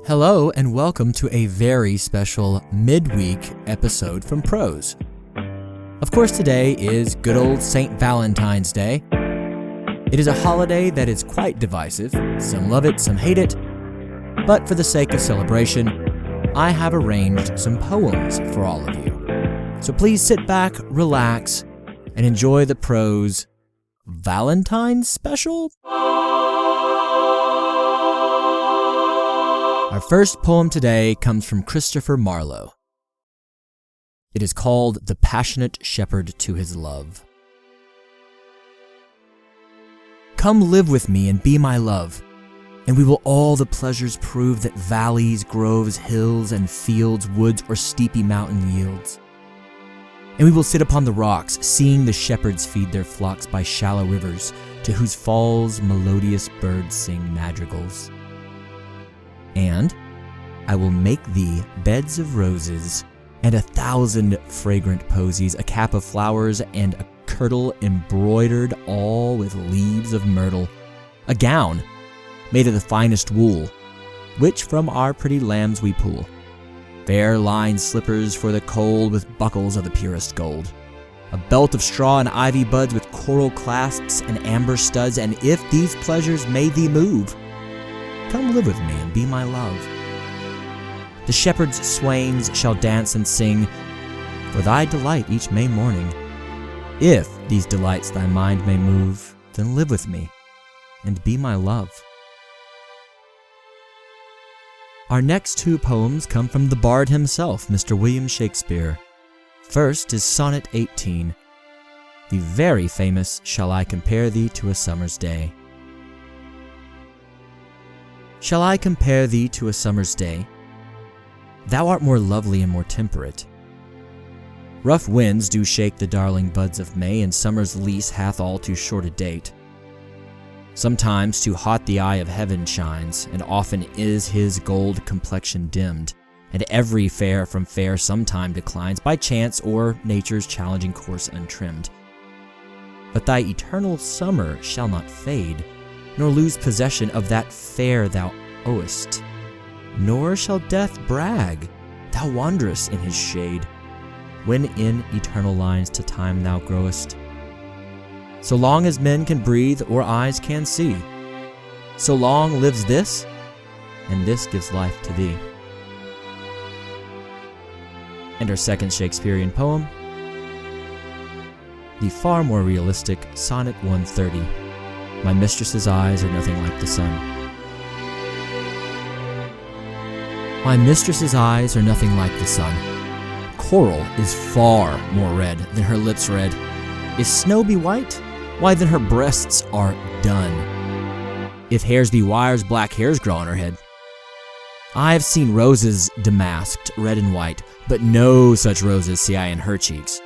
Hello and welcome to a very special midweek episode from Prose. Of course, today is good old St. Valentine's Day. It is a holiday that is quite divisive. Some love it, some hate it. But for the sake of celebration, I have arranged some poems for all of you. So please sit back, relax, and enjoy the Prose Valentines special. Our first poem today comes from Christopher Marlowe. It is called The Passionate Shepherd to His Love. Come live with me and be my love, and we will all the pleasures prove that valleys, groves, hills, and fields, woods, or steepy mountain yields. And we will sit upon the rocks, seeing the shepherds feed their flocks by shallow rivers, to whose falls melodious birds sing madrigals. And I will make thee beds of roses, and 1,000 fragrant posies, a cap of flowers, and a kirtle embroidered all with leaves of myrtle, a gown made of the finest wool, which from our pretty lambs we pull, fair lined slippers for the cold with buckles of the purest gold, a belt of straw and ivy buds with coral clasps and amber studs, and if these pleasures may thee move, come live with me and be my love. The shepherds' swains shall dance and sing for thy delight each May morning. If these delights thy mind may move, then live with me and be my love. Our next two poems come from the bard himself, Mr. William Shakespeare. First is Sonnet 18, the very famous Shall I Compare Thee to a Summer's Day. Shall I compare thee to a summer's day? Thou art more lovely and more temperate. Rough winds do shake the darling buds of May, and summer's lease hath all too short a date. Sometimes too hot the eye of heaven shines, and often is his gold complexion dimmed, and every fair from fair sometime declines by chance or nature's challenging course untrimmed. But thy eternal summer shall not fade, nor lose possession of that fair thou owest. Nor shall death brag, thou wanderest in his shade, when in eternal lines to time thou growest. So long as men can breathe or eyes can see, so long lives this, and this gives life to thee. And our second Shakespearean poem, the far more realistic Sonnet 130. My mistress's eyes are nothing like the sun. My mistress's eyes are nothing like the sun. Coral is far more red than her lips red. If snow be white, why then her breasts are dun. If hairs be wires, black hairs grow on her head. I have seen roses damasked, red and white, but no such roses see I in her cheeks.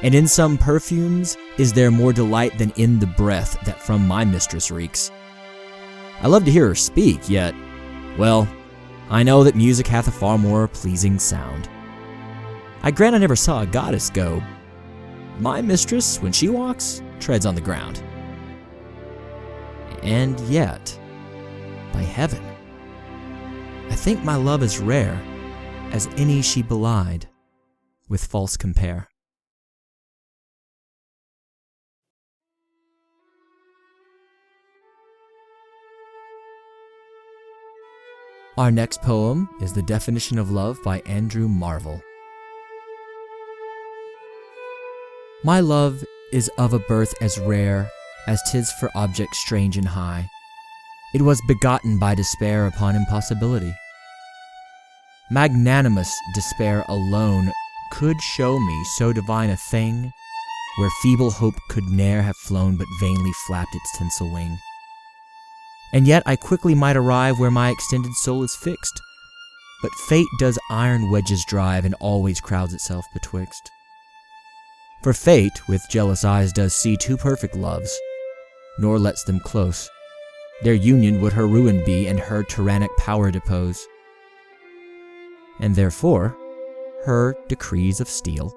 And in some perfumes is there more delight than in the breath that from my mistress reeks. I love to hear her speak, yet, well, I know that music hath a far more pleasing sound. I grant I never saw a goddess go. My mistress, when she walks, treads on the ground. And yet, by heaven, I think my love as rare as any she belied with false compare. Our next poem is The Definition of Love by Andrew Marvell. My love is of a birth as rare as 'tis for objects strange and high. It was begotten by despair upon impossibility. Magnanimous despair alone could show me so divine a thing, where feeble hope could ne'er have flown but vainly flapped its tinsel wing. And yet I quickly might arrive where my extended soul is fixed. But fate does iron wedges drive, and always crowds itself betwixt. For fate with jealous eyes does see two perfect loves, nor lets them close. Their union would her ruin be, and her tyrannic power depose. And therefore her decrees of steel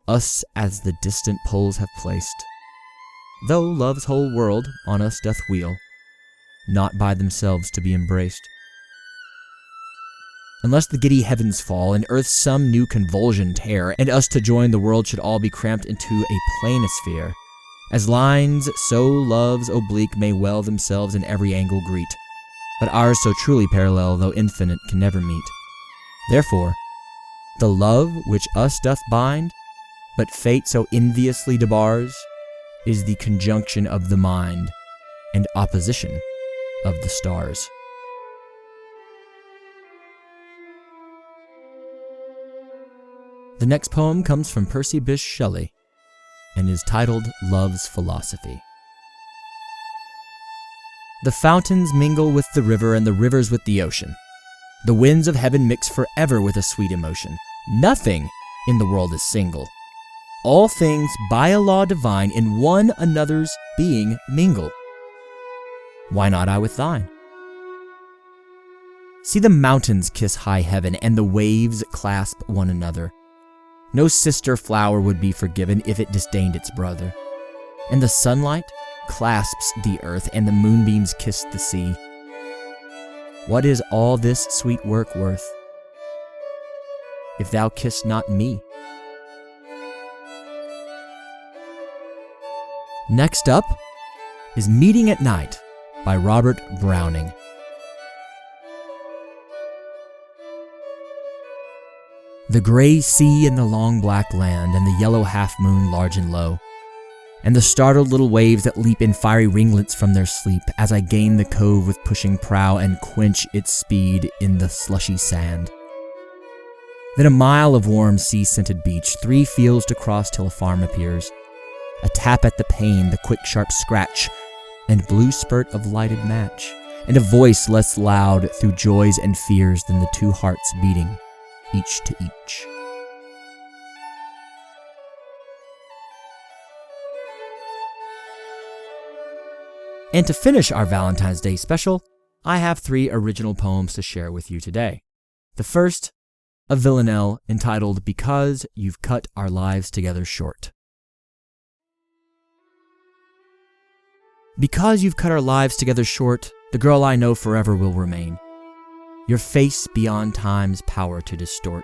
us as the distant poles have placed, though love's whole world on us doth wheel, not by themselves to be embraced. Unless the giddy heavens fall, and earth some new convulsion tear, and us to join the world should all be cramped into a planisphere. As lines, so loves oblique may well themselves in every angle greet, but ours so truly parallel, though infinite, can never meet. Therefore, the love which us doth bind, but fate so enviously debars, is the conjunction of the mind, and opposition of the stars. The next poem comes from Percy Bysshe Shelley and is titled Love's Philosophy. The fountains mingle with the river and the rivers with the ocean. The winds of heaven mix forever with a sweet emotion. Nothing in the world is single. All things by a law divine in one another's being mingle. Why not I with thine? See the mountains kiss high heaven and the waves clasp one another. No sister flower would be forgiven if it disdained its brother. And the sunlight clasps the earth, and the moonbeams kiss the sea. What is all this sweet work worth, if thou kiss not me? Next up is Meeting at Night by Robert Browning. The gray sea and the long black land, and the yellow half-moon large and low, and the startled little waves that leap in fiery ringlets from their sleep, as I gain the cove with pushing prow and quench its speed in the slushy sand. Then a mile of warm sea-scented beach, 3 fields to cross till a farm appears, a tap at the pane, the quick sharp scratch, and blue spurt of lighted match, and a voice less loud through joys and fears than the 2 hearts beating each to each. And to finish our Valentine's Day special, I have 3 original poems to share with you today. The first, a villanelle entitled Because You've Cut Our Lives Together Short. Because you've cut our lives together short, the girl I know forever will remain. Your face beyond time's power to distort.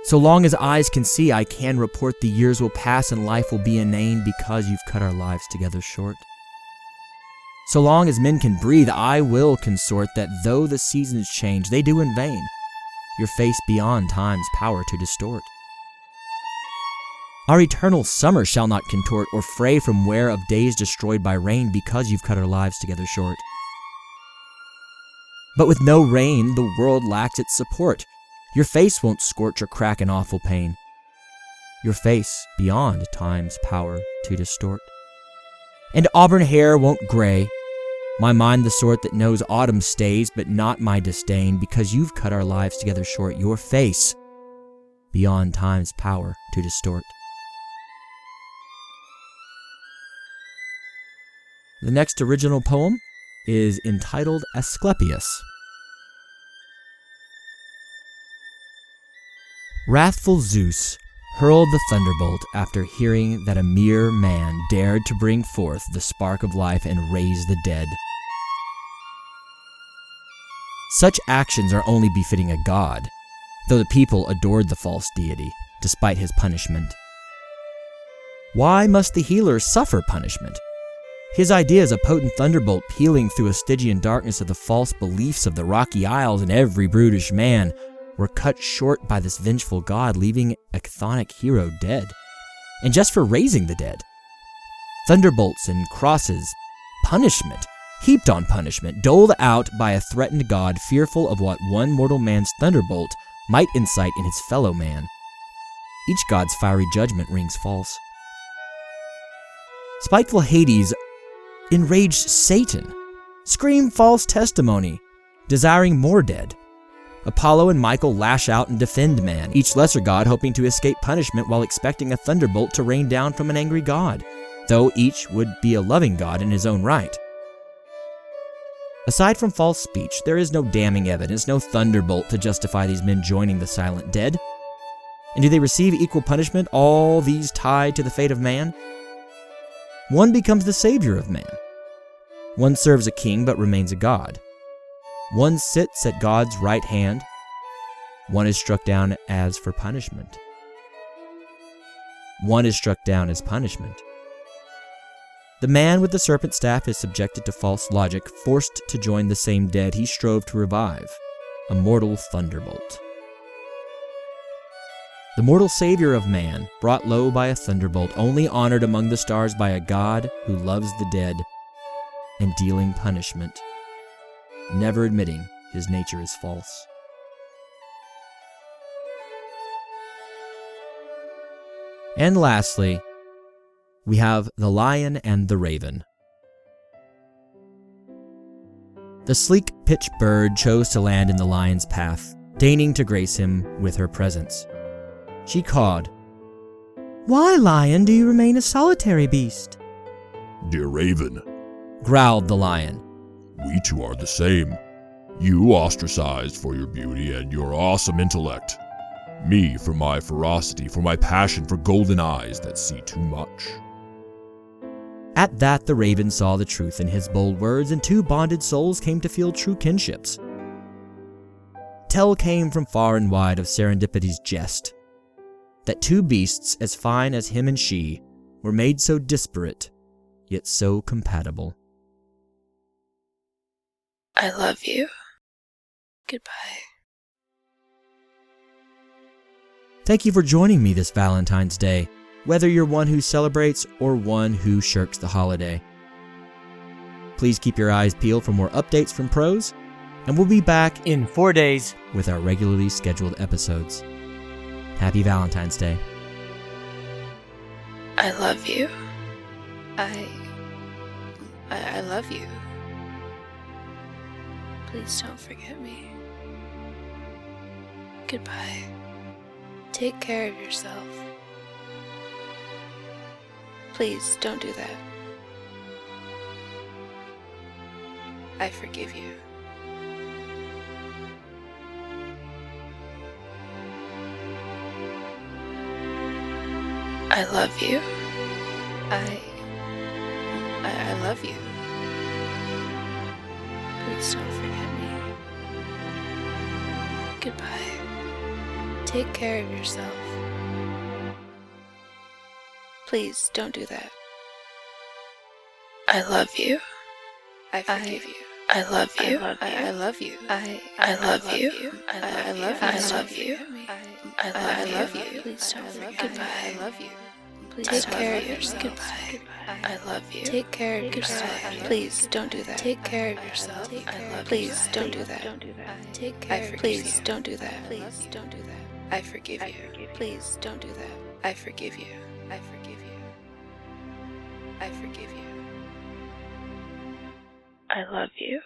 So long as eyes can see, I can report the years will pass and life will be inane because you've cut our lives together short. So long as men can breathe, I will consort that though the seasons change, they do in vain. Your face beyond time's power to distort. Our eternal summer shall not contort or fray from wear of days destroyed by rain because you've cut our lives together short. But with no rain, the world lacks its support. Your face won't scorch or crack in awful pain. Your face beyond time's power to distort. And auburn hair won't gray. My mind the sort that knows autumn stays, but not my disdain, because you've cut our lives together short. Your face beyond time's power to distort. The next original poem is entitled Asclepius. Wrathful Zeus hurled the thunderbolt after hearing that a mere man dared to bring forth the spark of life and raise the dead. Such actions are only befitting a god, though the people adored the false deity, despite his punishment. Why must the healer suffer punishment? His idea is a potent thunderbolt pealing through a Stygian darkness of the false beliefs of the rocky isles, and every brutish man were cut short by this vengeful god, leaving a chthonic hero dead. And just for raising the dead. Thunderbolts and crosses, punishment, heaped on punishment, doled out by a threatened god, fearful of what one mortal man's thunderbolt might incite in his fellow man. Each god's fiery judgment rings false. Spiteful Hades, enraged Satan, scream false testimony, desiring more dead. Apollo and Michael lash out and defend man, each lesser god hoping to escape punishment while expecting a thunderbolt to rain down from an angry god, though each would be a loving god in his own right. Aside from false speech, there is no damning evidence, no thunderbolt to justify these men joining the silent dead. And do they receive equal punishment, all these tied to the fate of man? One becomes the savior of man. One serves a king but remains a god. One sits at God's right hand. One is struck down as for punishment. One is struck down as punishment. The man with the serpent staff is subjected to false logic, forced to join the same dead he strove to revive, a mortal thunderbolt. The mortal savior of man, brought low by a thunderbolt, only honored among the stars by a God who loves the dead and dealing punishment, never admitting his nature is false. And lastly, we have the lion and the raven. The sleek pitch bird chose to land in the lion's path, deigning to grace him with her presence. She cawed, "Why, lion, do you remain a solitary beast?" "Dear raven," growled the lion, "we two are the same. You ostracized for your beauty and your awesome intellect. Me for my ferocity, for my passion for golden eyes that see too much." At that, the raven saw the truth in his bold words, and two bonded souls came to feel true kinships. Tell came from far and wide of Serendipity's jest, that two beasts as fine as him and she were made so disparate, yet so compatible. I love you. Goodbye. Thank you for joining me this Valentine's Day, whether you're one who celebrates or one who shirks the holiday. Please keep your eyes peeled for more updates from Prose, and we'll be back in 4 days with our regularly scheduled episodes. Happy Valentine's Day. I love you. I love you. Please don't forget me. Goodbye. Take care of yourself. Please don't do that. I forgive you. I love you. I love you. Please don't forget me. Goodbye. Take care of yourself. Please don't do that. I love you. I forgive you. I love you. I love you. I love you. I love you. I love you. I love you. Please don't forget. Goodbye. I love you. Take care of yourself. Goodbye. I love you. Take care of yourself. Please don't do that. Take care of yourself. I love. Please don't do that. Take care. Please don't do that. Please don't do that. I forgive you. Please don't do that. I forgive you. I forgive you. I forgive you. I love you.